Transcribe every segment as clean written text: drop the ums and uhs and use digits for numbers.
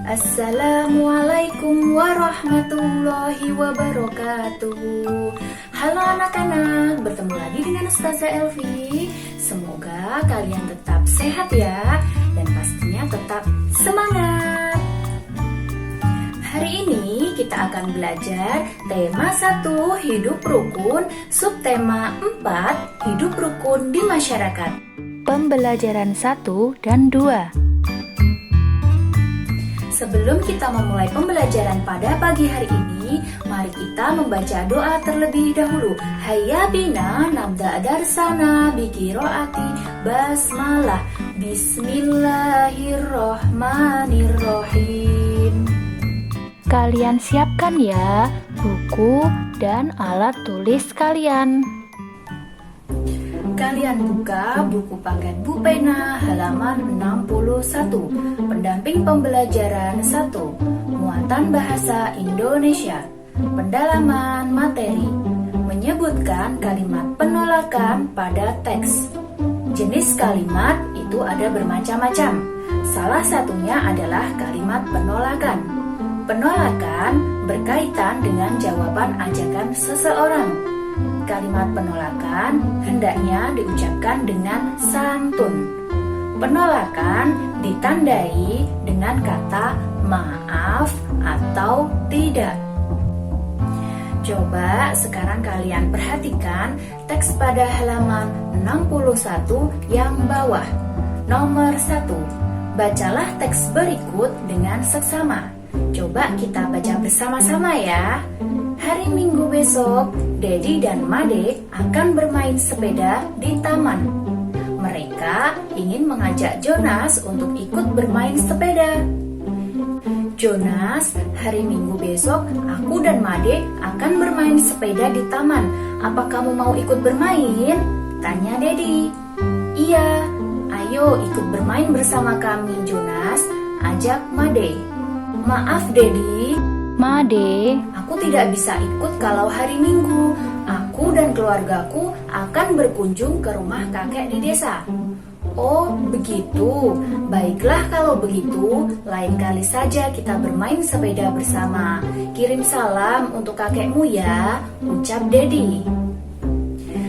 Assalamualaikum warahmatullahi wabarakatuh. Halo anak-anak, bertemu lagi dengan Ustazah Elvi. Semoga kalian tetap sehat ya, dan pastinya tetap semangat. Hari ini kita akan belajar tema 1 hidup rukun, subtema 4 hidup rukun di masyarakat. Pembelajaran 1 dan 2. Sebelum kita memulai pembelajaran pada pagi hari ini, mari kita membaca doa terlebih dahulu. Hayya bina nabda darsana bi qiraati basmalah. Bismillahirrahmanirrahim. Kalian siapkan ya buku dan alat tulis kalian. Kalian buka buku paket Bu Pena halaman 61, pendamping pembelajaran 1, muatan bahasa Indonesia, pendalaman materi, menyebutkan kalimat penolakan pada teks. Jenis kalimat itu ada bermacam-macam. Salah satunya adalah kalimat penolakan. Penolakan berkaitan dengan jawaban ajakan seseorang. Kalimat penolakan hendaknya diucapkan dengan santun. Penolakan ditandai dengan kata maaf atau tidak. Coba sekarang kalian perhatikan teks pada halaman 61 yang bawah. Nomor 1. Bacalah teks berikut dengan seksama. Coba kita baca bersama-sama ya. Hari Minggu besok, Dedi dan Made akan bermain sepeda di taman. Mereka ingin mengajak Jonas untuk ikut bermain sepeda. Jonas, hari Minggu besok aku dan Made akan bermain sepeda di taman. Apa kamu mau ikut bermain? Tanya Dedi. Iya, ayo ikut bermain bersama kami Jonas, ajak Made. Maaf Dedi, Made, aku tidak bisa ikut kalau hari Minggu. Aku dan keluargaku akan berkunjung ke rumah kakek di desa. Oh, begitu. Baiklah kalau begitu, lain kali saja kita bermain sepeda bersama. Kirim salam untuk kakekmu ya, ucap Dedi.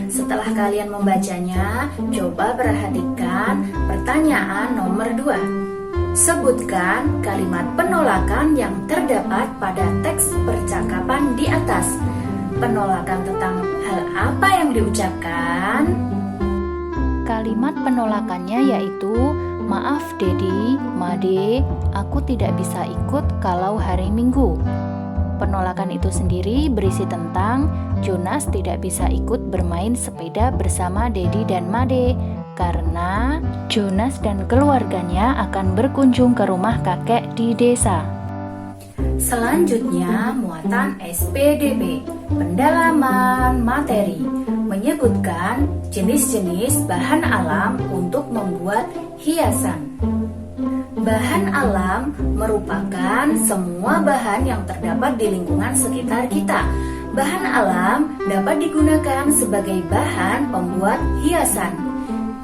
Setelah kalian membacanya, coba perhatikan pertanyaan nomor 2. Sebutkan kalimat penolakan yang terdapat pada teks percakapan di atas. Penolakan tentang hal apa yang diucapkan? kalimat penolakannya yaitu maaf Dedi, Made, aku tidak bisa ikut kalau hari Minggu. Penolakan itu sendiri berisi tentang Jonas tidak bisa ikut bermain sepeda bersama Dedi dan Made karena Jonas dan keluarganya akan berkunjung ke rumah kakek di desa. Selanjutnya, muatan SPDP, pendalaman materi, menyebutkan jenis-jenis bahan alam untuk membuat hiasan. Bahan alam merupakan semua bahan yang terdapat di lingkungan sekitar kita. Bahan alam dapat digunakan sebagai bahan pembuat hiasan.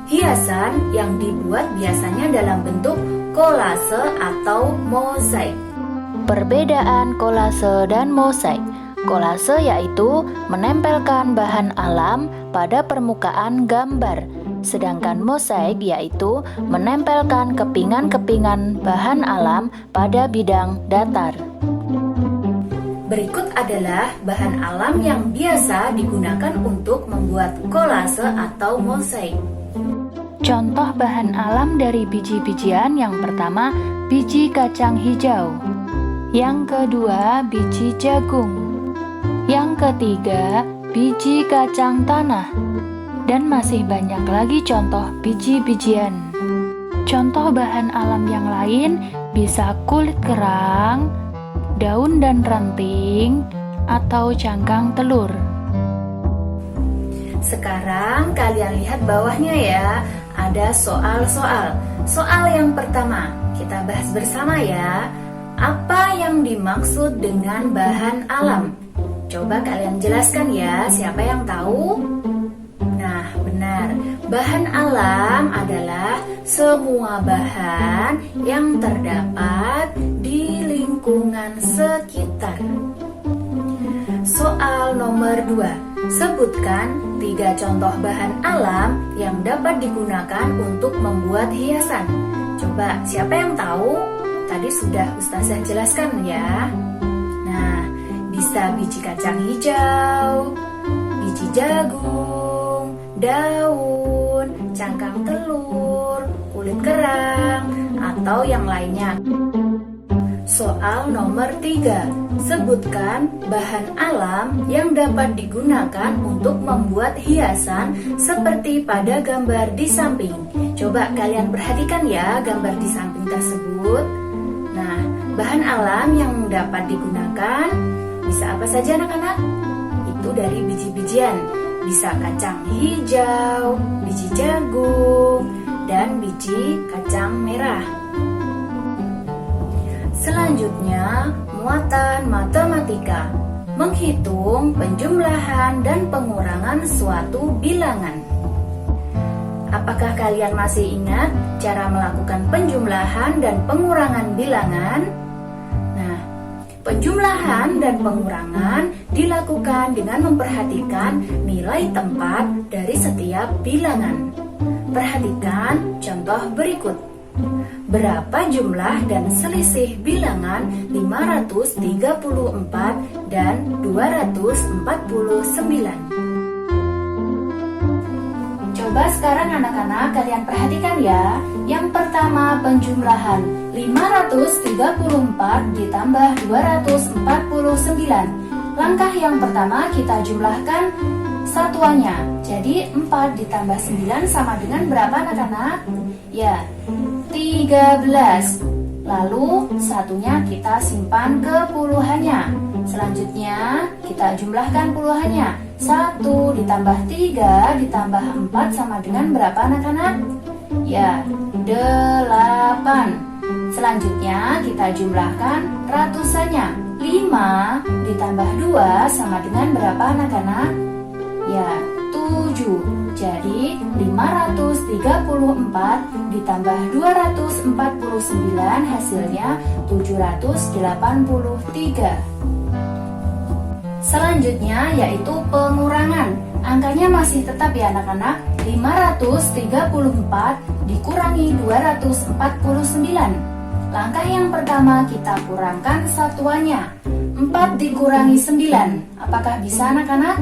Hiasan yang dibuat biasanya dalam bentuk kolase atau mozaik. Perbedaan kolase dan mozaik. Kolase yaitu menempelkan bahan alam pada permukaan gambar, sedangkan mozaik yaitu menempelkan kepingan-kepingan bahan alam pada bidang datar. Berikut adalah bahan alam yang biasa digunakan untuk membuat kolase atau mozaik. Contoh bahan alam dari biji-bijian yang pertama, biji kacang hijau. Yang kedua, biji jagung. Yang ketiga, biji kacang tanah. Dan masih banyak lagi contoh biji-bijian. Contoh bahan alam yang lain bisa kulit kerang, daun dan ranting, atau cangkang telur. Sekarang kalian lihat bawahnya ya, ada soal-soal. Soal yang pertama, kita bahas bersama ya. Apa yang dimaksud dengan bahan alam? Coba kalian jelaskan ya, siapa yang tahu? Nah, benar. Bahan alam adalah semua bahan yang terdapat di lingkungan sekitar. Soal nomor 2. Sebutkan 3 contoh bahan alam yang dapat digunakan untuk membuat hiasan. Coba, siapa yang tahu? Tadi sudah Ustazah jelaskan ya. Nah, bisa biji kacang hijau, biji jagung, daun, cangkang telur, kulit kerang, atau yang lainnya. Soal nomor 3. Sebutkan bahan alam yang dapat digunakan untuk membuat hiasan seperti pada gambar di samping. Coba kalian perhatikan ya gambar di samping tersebut. Nah, bahan alam yang dapat digunakan bisa apa saja anak-anak? Itu dari biji-bijian. Bisa kacang hijau, biji jagung, dan biji kacang merah. Selanjutnya, muatan matematika. Menghitung penjumlahan dan pengurangan suatu bilangan. Apakah kalian masih ingat cara melakukan penjumlahan dan pengurangan bilangan? Nah, penjumlahan dan pengurangan dilakukan dengan memperhatikan nilai tempat dari setiap bilangan. Perhatikan contoh berikut. Berapa jumlah dan selisih bilangan 534 dan 249? Coba sekarang anak-anak kalian perhatikan ya. Yang pertama penjumlahan 534 ditambah 249. Langkah yang pertama kita jumlahkan satuannya. Jadi 4 ditambah 9 sama dengan berapa anak-anak? Ya, 13. Lalu satunya kita simpan ke puluhannya. Selanjutnya kita jumlahkan puluhannya. 1 ditambah 3 ditambah 4 sama dengan berapa anak-anak? Ya, 8. Selanjutnya kita jumlahkan ratusannya. 5 ditambah 2 sama dengan berapa anak-anak? Ya, 7. Jadi 534 ditambah 249 hasilnya 783. Selanjutnya yaitu pengurangan. Angkanya masih tetap ya anak-anak. 534 dikurangi 249. Langkah yang pertama kita kurangkan satuannya. 4 dikurangi 9. Apakah bisa anak-anak?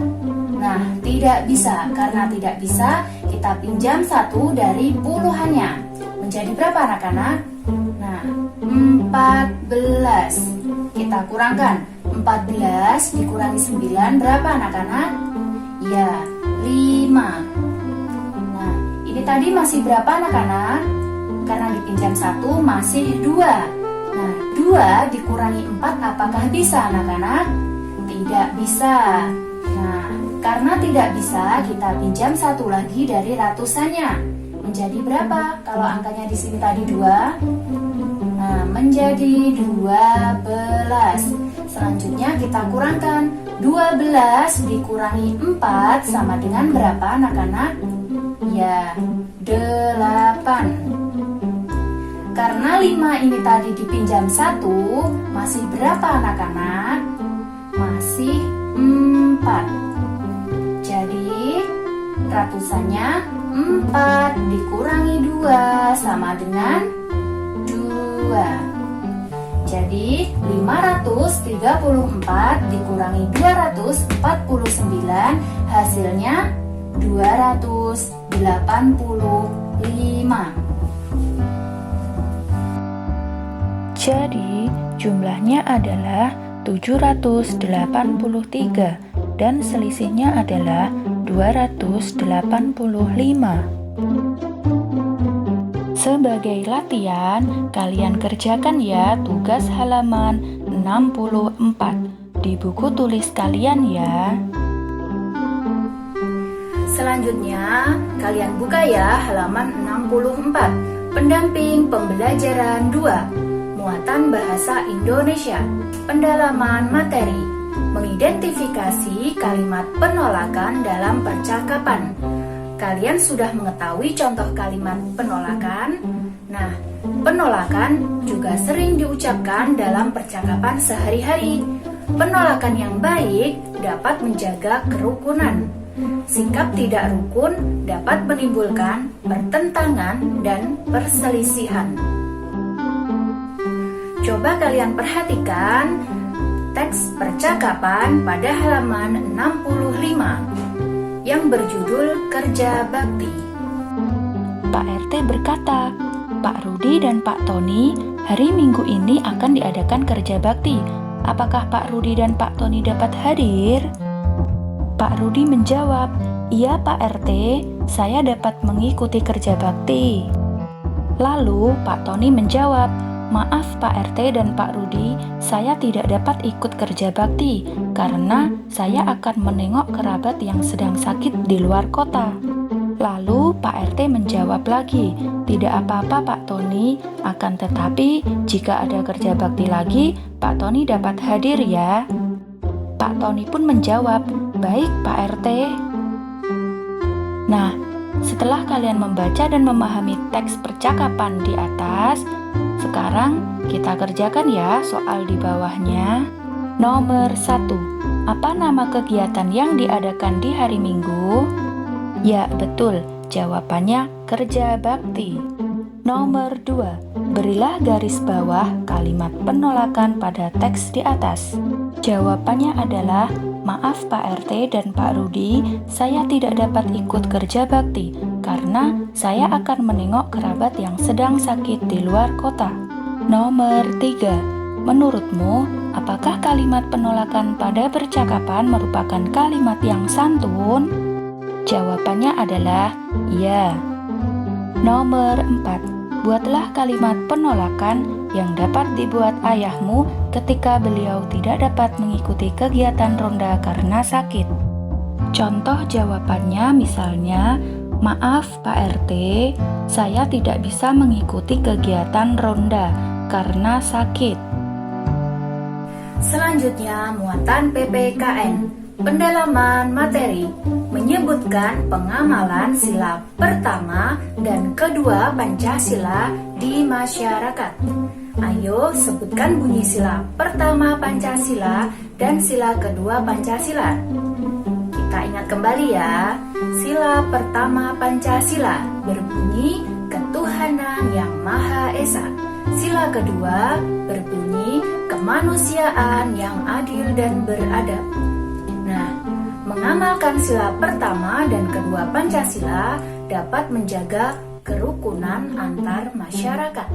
Nah, tidak bisa. Karena tidak bisa, kita pinjam 1 dari puluhannya. Menjadi berapa anak-anak? Nah, 14. Kita kurangkan. 14 dikurangi 9 berapa anak-anak? Ya, 5. Nah, ini tadi masih berapa anak-anak? Karena dipinjam 1 masih 2. Nah, 2 dikurangi 4 apakah bisa anak-anak? Tidak bisa. Nah, karena tidak bisa, kita pinjam 1 lagi dari ratusannya. Menjadi berapa? Kalau angkanya di sini tadi 2. Nah, menjadi 12. Selanjutnya kita kurangkan. 12 dikurangi 4 sama dengan berapa anak-anak? Ya, 8. Karena 5 ini tadi dipinjam 1, masih berapa anak-anak? Masih 4. Jadi ratusannya 4 dikurangi 2 sama dengan 2. Jadi 534 dikurangi 249 hasilnya 285. Jadi, jumlahnya adalah 783 dan selisihnya adalah 285. Sebagai latihan, kalian kerjakan ya tugas halaman 64 di buku tulis kalian ya. Selanjutnya, kalian buka ya halaman 64. Pendamping pembelajaran 2. Muatan bahasa Indonesia. Pendalaman materi. Mengidentifikasi kalimat penolakan dalam percakapan. Kalian sudah mengetahui contoh kalimat penolakan? Nah, Penolakan juga sering diucapkan dalam percakapan sehari-hari. Penolakan yang baik dapat menjaga kerukunan. Sikap tidak rukun dapat menimbulkan pertentangan dan perselisihan. Coba kalian perhatikan teks percakapan pada halaman 65 yang berjudul Kerja Bakti. Pak RT berkata, Pak Rudi dan Pak Tony hari Minggu ini akan diadakan kerja bakti. Apakah Pak Rudi dan Pak Tony dapat hadir? Pak Rudi menjawab, iya Pak RT, saya dapat mengikuti kerja bakti. Lalu Pak Tony menjawab, maaf Pak RT dan Pak Rudi, saya tidak dapat ikut kerja bakti karena saya akan menengok kerabat yang sedang sakit di luar kota. Lalu Pak RT menjawab lagi, tidak apa-apa Pak Tony, akan tetapi jika ada kerja bakti lagi, Pak Tony dapat hadir ya. Pak Tony pun menjawab, baik Pak RT. Nah, setelah kalian membaca dan memahami teks percakapan di atas, sekarang kita kerjakan ya soal di bawahnya. Nomor 1. Apa nama kegiatan yang diadakan di hari Minggu? Ya, betul. Jawabannya kerja bakti. Nomor 2. Berilah garis bawah kalimat penolakan pada teks di atas. Jawabannya adalah, maaf Pak RT dan Pak Rudi, saya tidak dapat ikut kerja bakti karena saya akan menengok kerabat yang sedang sakit di luar kota. Nomor 3. Menurutmu, apakah kalimat penolakan pada percakapan merupakan kalimat yang santun? Jawabannya adalah iya. Nomor 4. Buatlah kalimat penolakan yang dapat dibuat ayahmu ketika beliau tidak dapat mengikuti kegiatan ronda karena sakit. Contoh jawabannya misalnya, maaf Pak RT, saya tidak bisa mengikuti kegiatan ronda karena sakit. Selanjutnya, muatan PPKN. Pendalaman materi menyebutkan pengamalan sila pertama dan kedua Pancasila di masyarakat. Ayo sebutkan bunyi sila pertama Pancasila dan sila kedua Pancasila. Kita ingat kembali ya. Sila pertama Pancasila berbunyi ketuhanan yang Maha Esa. Sila kedua berbunyi kemanusiaan yang adil dan beradab. Nah, mengamalkan sila pertama dan kedua Pancasila dapat menjaga kerukunan antar masyarakat.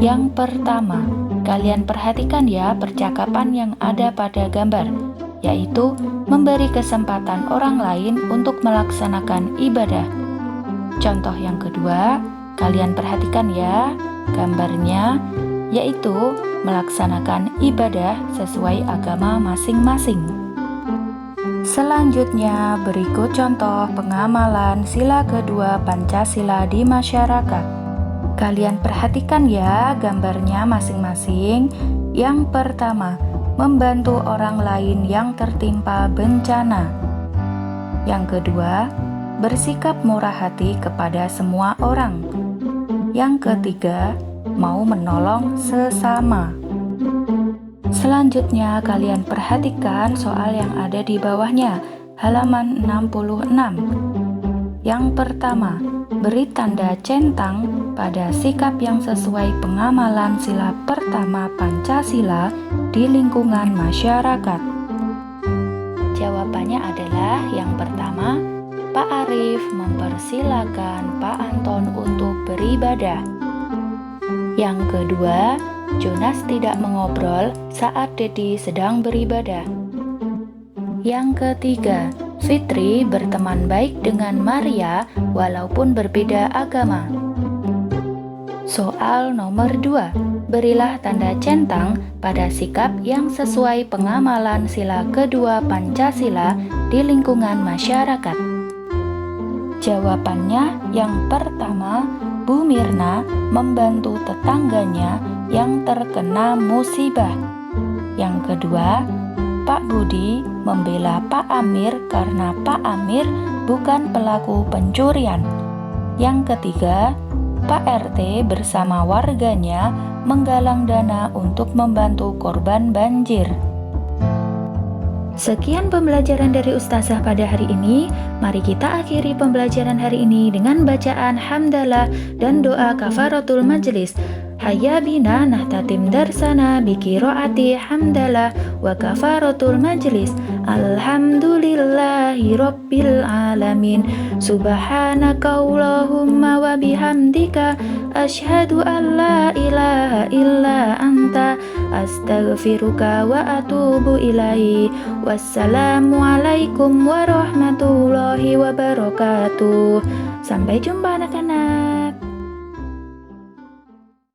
Yang pertama, kalian perhatikan ya percakapan yang ada pada gambar, yaitu memberi kesempatan orang lain untuk melaksanakan ibadah. Contoh yang kedua, kalian perhatikan ya gambarnya, yaitu melaksanakan ibadah sesuai agama masing-masing. Selanjutnya berikut contoh pengamalan sila kedua Pancasila di masyarakat. Kalian perhatikan ya gambarnya masing-masing. Yang pertama, membantu orang lain yang tertimpa bencana. Yang kedua, bersikap murah hati kepada semua orang. Yang ketiga, mau menolong sesama. Selanjutnya kalian perhatikan soal yang ada di bawahnya, halaman 66. Yang pertama, beri tanda centang pada sikap yang sesuai pengamalan sila pertama Pancasila di lingkungan masyarakat. Jawabannya adalah yang pertama, Pak Arif mempersilakan Pak Anton untuk beribadah. Yang kedua, Jonas tidak mengobrol saat Dedi sedang beribadah. Yang ketiga, Fitri berteman baik dengan Maria walaupun berbeda agama. Soal nomor 2, berilah tanda centang pada sikap yang sesuai pengamalan sila kedua Pancasila di lingkungan masyarakat. Jawabannya yang pertama, Bu Mirna membantu tetangganya yang terkena musibah. Yang kedua, Pak Budi membela Pak Amir karena Pak Amir bukan pelaku pencurian. Yang ketiga, Pak RT bersama warganya menggalang dana untuk membantu korban banjir. Sekian pembelajaran dari Ustazah pada hari ini. Mari kita akhiri pembelajaran hari ini dengan bacaan hamdalah dan doa kafaratul majelis. Hayya bina nahtatim darsana biqiraati hamdalah wa kafaratul majlis. Alhamdulillahi rabbil alamin. Subhanaka Allahumma wa bihamdika asyhadu an la ilaha illa anta astaghfiruka wa atubu ilaihi. Wassalamualaikum warahmatullahi wabarakatuh. Sampai jumpa anak-anak.